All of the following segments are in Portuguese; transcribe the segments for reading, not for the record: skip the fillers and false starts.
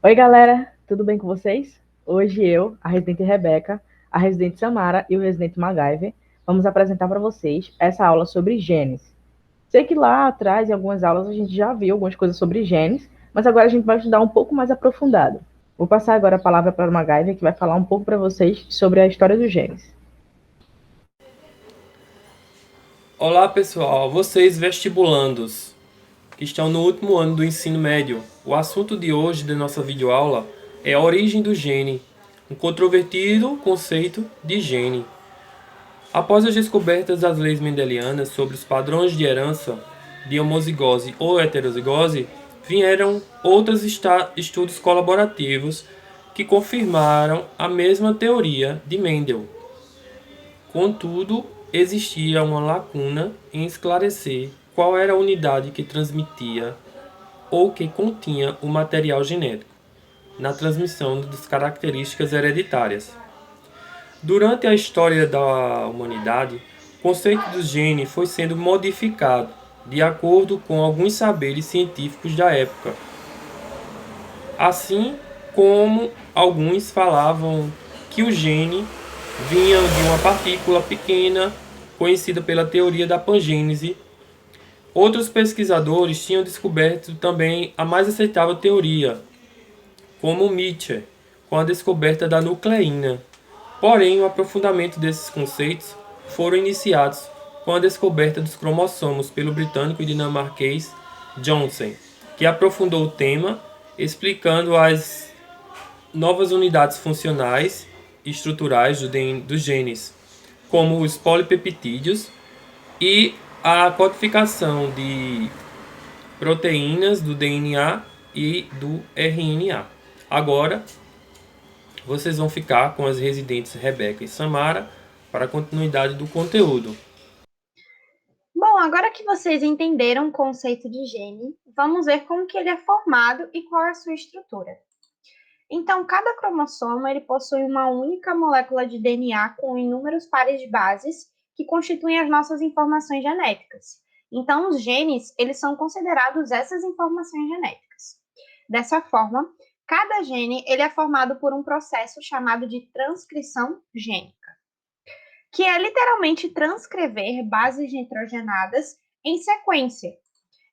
Oi, galera, tudo bem com vocês? Hoje eu, a residente Rebeca, a residente Samara e o residente MacGyver vamos apresentar para vocês essa aula sobre genes. Sei que lá atrás, em algumas aulas, a gente já viu algumas coisas sobre genes, mas agora a gente vai estudar um pouco mais aprofundado. Vou passar agora a palavra para o MacGyver, que vai falar um pouco para vocês sobre a história dos genes. Olá pessoal, vocês vestibulandos que estão no último ano do ensino médio. O assunto de hoje da nossa videoaula é a origem do gene, um controvertido conceito de gene. Após as descobertas das leis mendelianas sobre os padrões de herança de homozigose ou heterozigose, vieram outros estudos colaborativos que confirmaram a mesma teoria de Mendel. Contudo, existia uma lacuna em esclarecer qual era a unidade que transmitia ou que continha o material genético na transmissão das características hereditárias. Durante a história da humanidade, o conceito do gene foi sendo modificado de acordo com alguns saberes científicos da época. Assim como alguns falavam que o gene vinha de uma partícula pequena conhecida pela teoria da pangênese. Outros pesquisadores tinham descoberto também a mais aceitável teoria, como Mitchell, com a descoberta da nucleína. Porém, o aprofundamento desses conceitos foram iniciados com a descoberta dos cromossomos pelo britânico e dinamarquês Johnson, que aprofundou o tema, explicando as novas unidades funcionais e estruturais dos genes, como os polipeptídeos e a codificação de proteínas do DNA e do RNA. Agora, vocês vão ficar com as residentes Rebeca e Samara para a continuidade do conteúdo. Bom, agora que vocês entenderam o conceito de gene, vamos ver como que ele é formado e qual é a sua estrutura. Então, cada cromossomo ele possui uma única molécula de DNA com inúmeros pares de bases que constituem as nossas informações genéticas. Então, os genes, eles são considerados essas informações genéticas. Dessa forma, cada gene ele é formado por um processo chamado de transcrição gênica, que é literalmente transcrever bases nitrogenadas em sequência.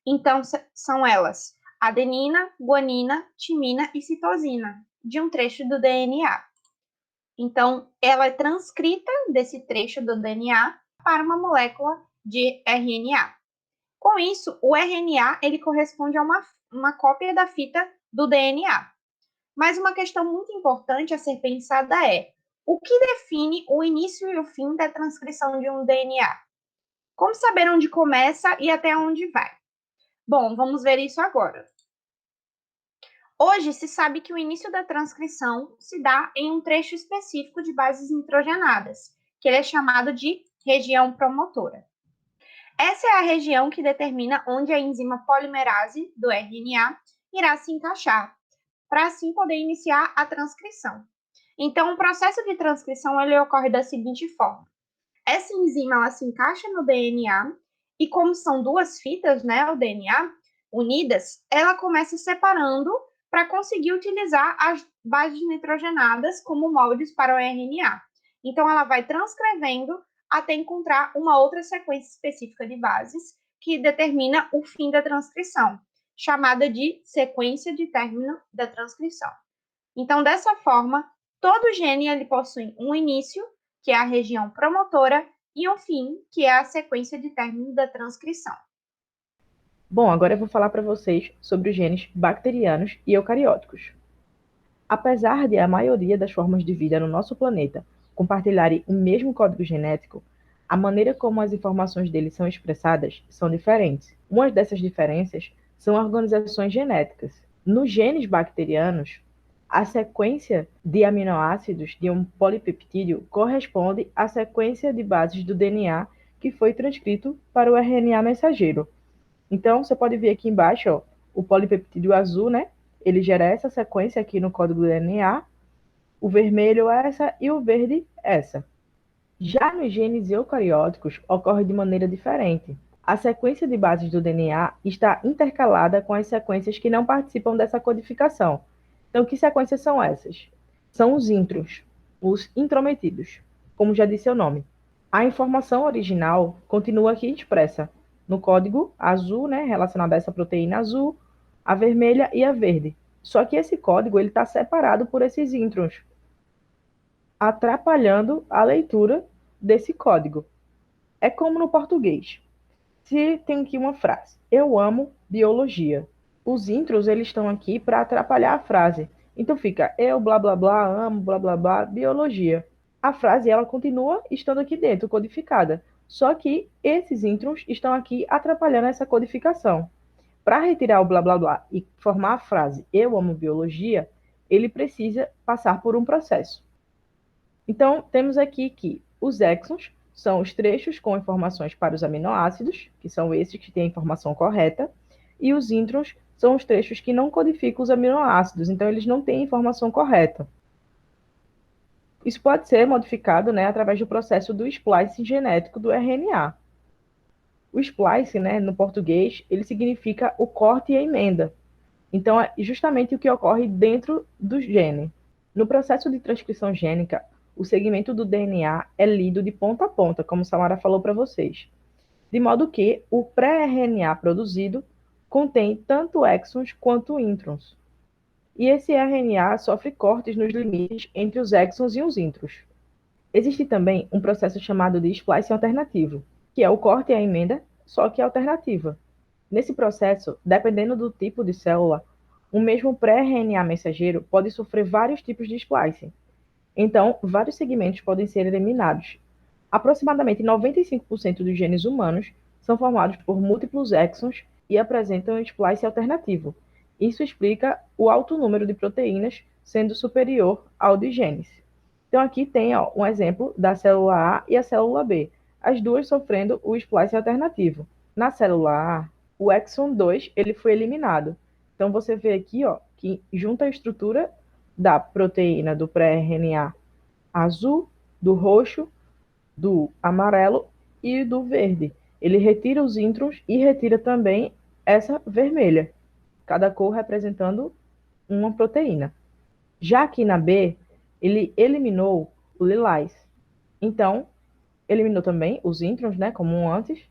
Então, são elas adenina, guanina, timina e citosina, de um trecho do DNA. Então, ela é transcrita desse trecho do DNA para uma molécula de RNA. Com isso, o RNA ele corresponde a uma cópia da fita do DNA. Mas uma questão muito importante a ser pensada é: o que define o início e o fim da transcrição de um DNA? Como saber onde começa e até onde vai? Bom, vamos ver isso agora. Hoje se sabe que o início da transcrição se dá em um trecho específico de bases nitrogenadas, que ele é chamado de região promotora. Essa é a região que determina onde a enzima polimerase do RNA irá se encaixar, para assim poder iniciar a transcrição. Então, o processo de transcrição ele ocorre da seguinte forma: essa enzima ela se encaixa no DNA e, como são duas fitas, né, o DNA, unidas, ela começa separando para conseguir utilizar as bases nitrogenadas como moldes para o RNA. Então, ela vai transcrevendo até encontrar uma outra sequência específica de bases que determina o fim da transcrição, chamada de sequência de término da transcrição. Então, dessa forma, todo gene ele possui um início, que é a região promotora, e um fim, que é a sequência de término da transcrição. Bom, agora eu vou falar para vocês sobre os genes bacterianos e eucarióticos. Apesar de a maioria das formas de vida no nosso planeta compartilharem o mesmo código genético, a maneira como as informações deles são expressadas são diferentes. Uma dessas diferenças são organizações genéticas. Nos genes bacterianos, a sequência de aminoácidos de um polipeptídeo corresponde à sequência de bases do DNA que foi transcrito para o RNA mensageiro. Então, você pode ver aqui embaixo, ó, o polipeptídeo azul, né? Ele gera essa sequência aqui no código do DNA, o vermelho essa e o verde essa. Já nos genes eucarióticos, ocorre de maneira diferente. A sequência de bases do DNA está intercalada com as sequências que não participam dessa codificação. Então, que sequências são essas? São os introns, os intrometidos, como já disse o nome. A informação original continua aqui expressa no código azul, né, relacionado a essa proteína azul, a vermelha e a verde. Só que esse código ele está separado por esses introns, atrapalhando a leitura desse código. É como no português. Se tem aqui uma frase, eu amo biologia. Os intros, eles estão aqui para atrapalhar a frase. Então fica, eu blá blá blá, amo blá blá blá, biologia. A frase, ela continua estando aqui dentro, codificada. Só que esses introns estão aqui atrapalhando essa codificação. Para retirar o blá blá blá e formar a frase, eu amo biologia, ele precisa passar por um processo. Então, temos aqui que os exons são os trechos com informações para os aminoácidos, que são esses que têm a informação correta, e os introns são os trechos que não codificam os aminoácidos, então eles não têm a informação correta. Isso pode ser modificado, né, através do processo do splicing genético do RNA. O splicing, né, no português, ele significa o corte e a emenda. Então, é justamente o que ocorre dentro do gene. No processo de transcrição gênica, o segmento do DNA é lido de ponta a ponta, como Samara falou para vocês, de modo que o pré-RNA produzido contém tanto exons quanto introns. E esse RNA sofre cortes nos limites entre os exons e os introns. Existe também um processo chamado de splicing alternativo, que é o corte e a emenda, só que alternativa. Nesse processo, dependendo do tipo de célula, o mesmo pré-RNA mensageiro pode sofrer vários tipos de splicing. Então, vários segmentos podem ser eliminados. Aproximadamente 95% dos genes humanos são formados por múltiplos exons e apresentam um splice alternativo. Isso explica o alto número de proteínas sendo superior ao de genes. Então, aqui tem um exemplo da célula A e a célula B, as duas sofrendo o splice alternativo. Na célula A, o exon 2 ele foi eliminado. Então, você vê aqui que junta a estrutura da proteína do pré-RNA azul, do roxo, do amarelo e do verde. Ele retira os introns e retira também essa vermelha, cada cor representando uma proteína. Já aqui na B, ele eliminou o lilás. Então, eliminou também os introns, né, como antes,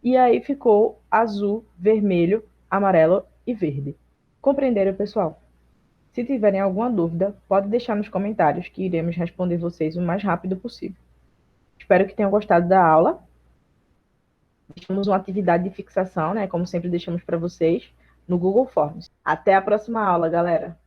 e aí ficou azul, vermelho, amarelo e verde. Compreenderam, pessoal? Se tiverem alguma dúvida, pode deixar nos comentários que iremos responder vocês o mais rápido possível. Espero que tenham gostado da aula. Deixamos uma atividade de fixação, né, como sempre deixamos para vocês, no Google Forms. Até a próxima aula, galera!